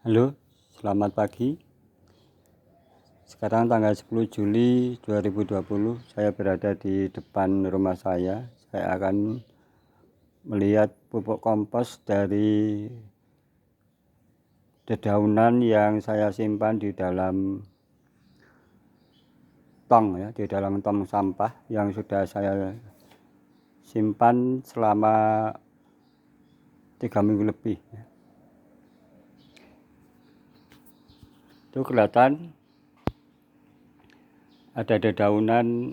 Halo, selamat pagi. Sekarang tanggal 10 Juli 2020, saya berada di depan rumah saya. Saya akan melihat pupuk kompos dari dedaunan yang saya simpan di dalam tong di dalam tong sampah yang sudah saya simpan selama 3 minggu lebih. Itu kelihatan ada dedaunan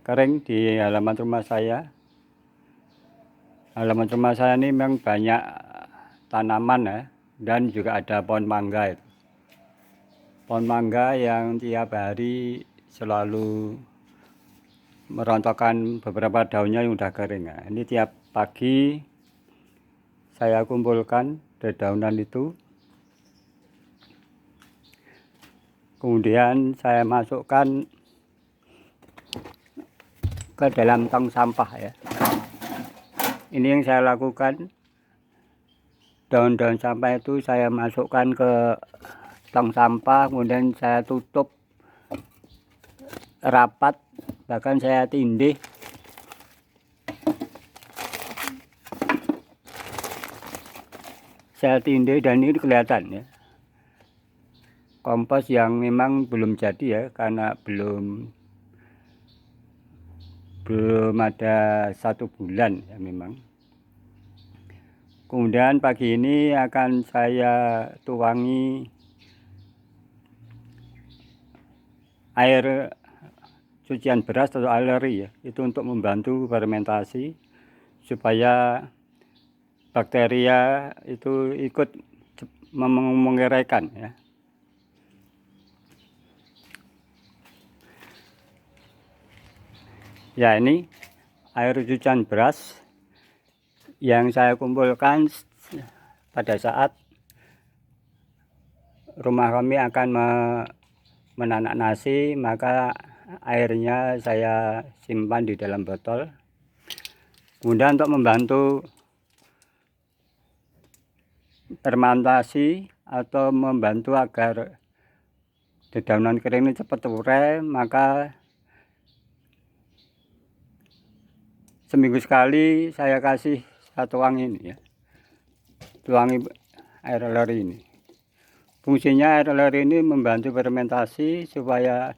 kering di halaman rumah saya. Halaman rumah saya ini memang banyak tanaman dan juga ada pohon mangga. Pohon mangga yang tiap hari selalu merontokkan beberapa daunnya yang udah kering. Ini tiap pagi saya kumpulkan dedaunan itu, kemudian saya masukkan ke dalam tong sampah Ini yang saya lakukan. Daun-daun sampah itu saya masukkan ke tong sampah, kemudian saya tutup rapat, bahkan saya tindih. Dan ini kelihatan kompos yang memang belum jadi karena belum ada 1 bulan memang. Kemudian pagi ini akan saya tuangi air cucian beras atau aleri itu untuk membantu fermentasi supaya bakteria itu ikut mengeraikan ini air cucian beras yang saya kumpulkan pada saat rumah kami akan menanak nasi, maka airnya saya simpan di dalam botol. Kemudian untuk membantu fermentasi atau membantu agar dedaunan kering ini cepat urai, maka seminggu sekali saya kasih tuang ini tuangi air aleri ini. Fungsinya air aleri ini membantu fermentasi supaya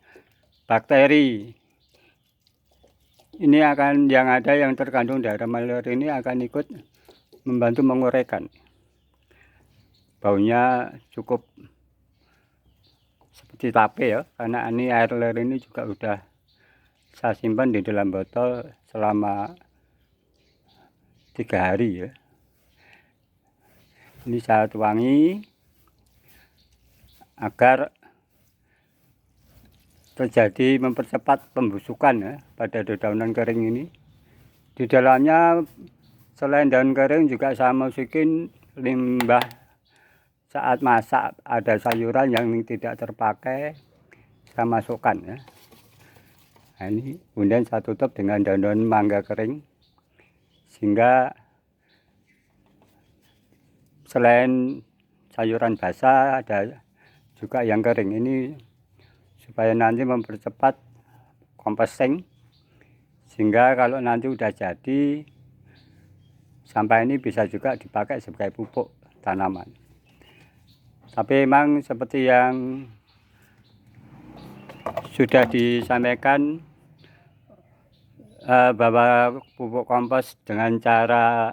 bakteri ini yang terkandung dalam air ini akan ikut membantu menguraikan. Baunya cukup seperti tape karena ini air aleri ini juga udah saya simpan di dalam botol selama 3 hari Ini saya tuangi agar terjadi mempercepat pembusukan pada dedaunan kering ini. Di dalamnya selain daun kering juga saya masukin limbah saat masak, ada sayuran yang tidak terpakai saya masukkan ini kemudian saya tutup dengan daun-daun mangga kering, sehingga selain sayuran basah ada juga yang kering ini supaya nanti mempercepat composting, sehingga kalau nanti udah jadi sampah ini bisa juga dipakai sebagai pupuk tanaman. Tapi memang seperti yang sudah disampaikan bahwa pupuk kompos dengan cara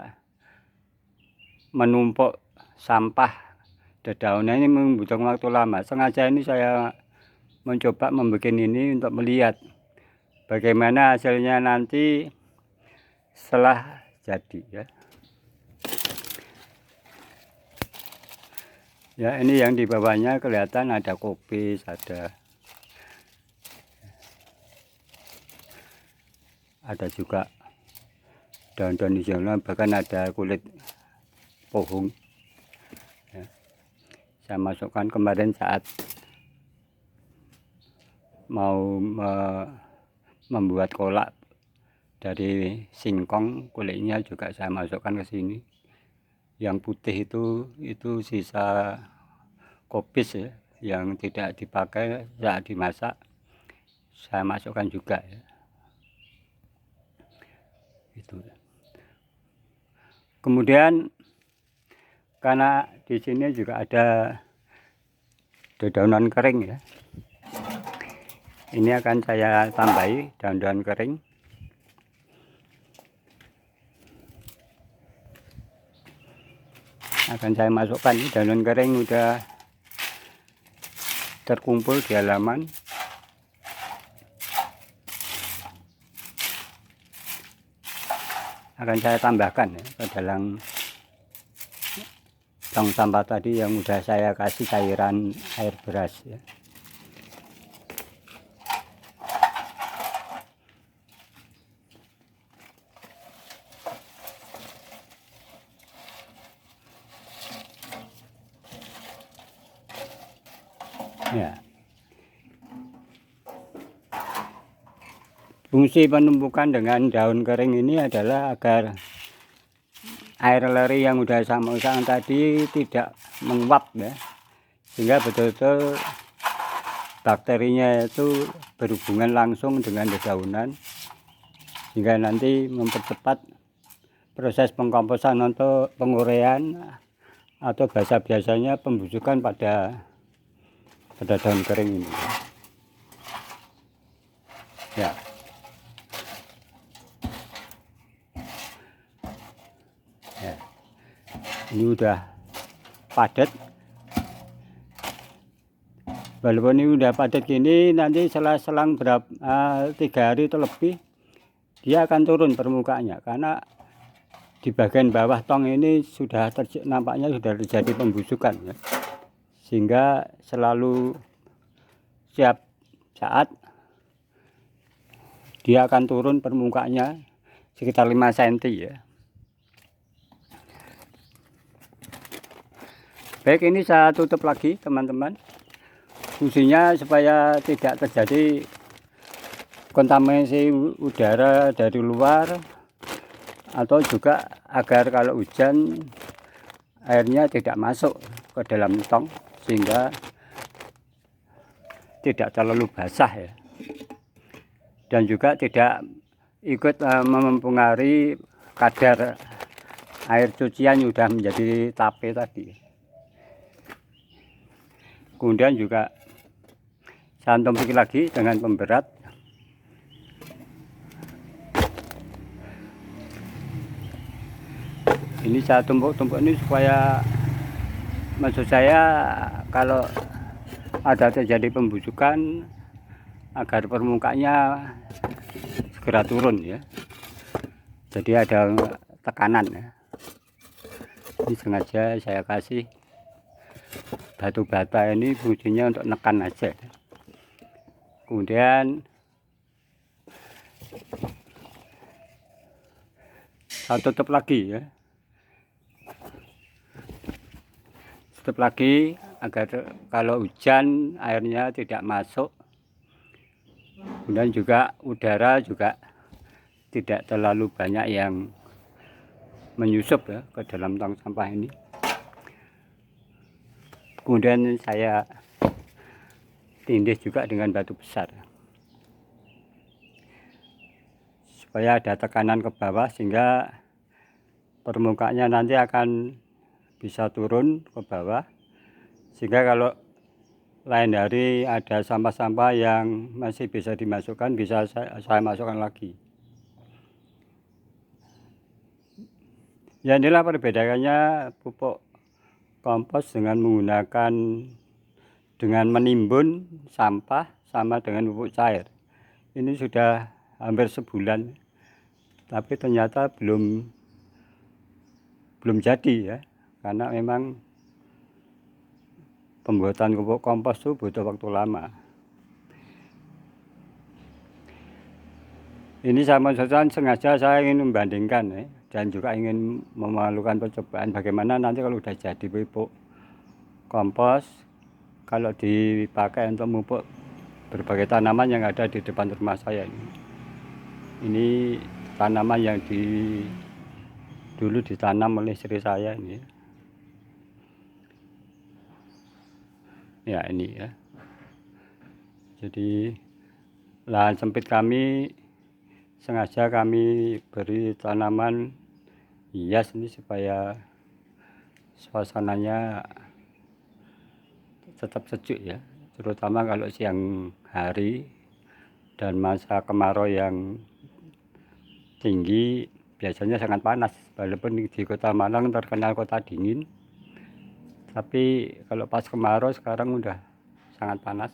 menumpuk sampah dedaunan ini membutuhkan waktu lama. Sengaja ini saya mencoba membuat ini untuk melihat bagaimana hasilnya nanti setelah jadi ini yang di bawahnya kelihatan ada kopis, ada juga daun-daun hijau, bahkan ada kulit pohon saya masukkan kemarin saat mau membuat kolak dari singkong, kulitnya juga saya masukkan ke sini. Yang putih itu sisa kopis ya, yang tidak dipakai saat dimasak, saya masukkan juga ya. Itu. Kemudian karena di sini juga ada dedaunan kering ya. Ini akan saya tambahi daun-daun kering. Akan saya masukkan, daun kering udah terkumpul di halaman. Akan saya tambahkan ya, ke dalam tong sampah tadi yang udah saya kasih cairan air beras ya. Ya. Fungsi penumpukan dengan daun kering ini adalah agar air leri yang udah sama usahakan tadi tidak menguap ya, sehingga betul-betul bakterinya itu berhubungan langsung dengan dedaunan, sehingga nanti mempercepat proses pengkomposan atau penguraian, atau bahasa biasanya pembusukan pada daun kering ini ya. Ya, ini udah padat. Walaupun ini udah padat gini, nanti selang berapa 3 hari atau lebih dia akan turun permukaannya, karena di bagian bawah tong ini sudah nampaknya sudah terjadi pembusukan ya. Sehingga selalu setiap saat dia akan turun permukaannya sekitar 5 cm ya. Baik, ini saya tutup lagi teman-teman. Fungsinya supaya tidak terjadi kontaminasi udara dari luar, atau juga agar kalau hujan airnya tidak masuk ke dalam tong, sehingga tidak terlalu basah ya. Dan juga tidak ikut mempengaruhi kadar air cucian yang sudah menjadi tape tadi. Kemudian juga saya tumpuk lagi dengan pemberat. Ini saya tumpuk-tumpuk ini supaya, maksud saya, kalau ada terjadi pembusukan agar permukaannya segera turun ya. Jadi ada tekanan ya. Ini sengaja saya kasih batu bata ini, fungsinya untuk nekan aja. Kemudian saya tutup lagi ya, tutup lagi agar kalau hujan airnya tidak masuk. Kemudian juga udara juga tidak terlalu banyak yang menyusup ya ke dalam tong sampah ini. Kemudian saya tindih juga dengan batu besar supaya ada tekanan ke bawah, sehingga permukaannya nanti akan bisa turun ke bawah, sehingga kalau lain hari ada sampah-sampah yang masih bisa dimasukkan, bisa saya masukkan lagi. Ya, inilah perbedaannya pupuk kompos dengan menimbun sampah sama dengan pupuk cair. Ini sudah hampir sebulan, tapi ternyata belum jadi ya, karena memang pembuatan pupuk kompos itu butuh waktu lama. Ini sama saja sengaja saya ingin membandingkan ya, dan juga ingin melakukan percobaan bagaimana nanti kalau sudah jadi pupuk kompos, kalau dipakai untuk memupuk berbagai tanaman yang ada di depan rumah saya ini tanaman yang dulu ditanam oleh istri saya ini. Ya ini ya. Jadi lahan sempit kami sengaja kami beri tanaman hias ini supaya suasananya tetap sejuk ya, terutama kalau siang hari dan masa kemarau yang tinggi biasanya sangat panas. Walaupun di Kota Malang terkenal kota dingin, tapi kalau pas kemarau sekarang udah sangat panas.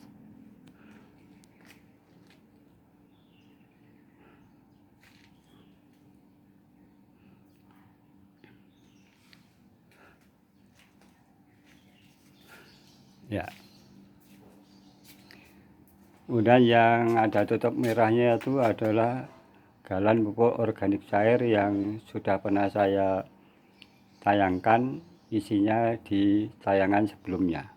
Ya. Kemudian yang ada tutup merahnya itu adalah galon pupuk organik cair yang sudah pernah saya tayangkan isinya di tayangan sebelumnya.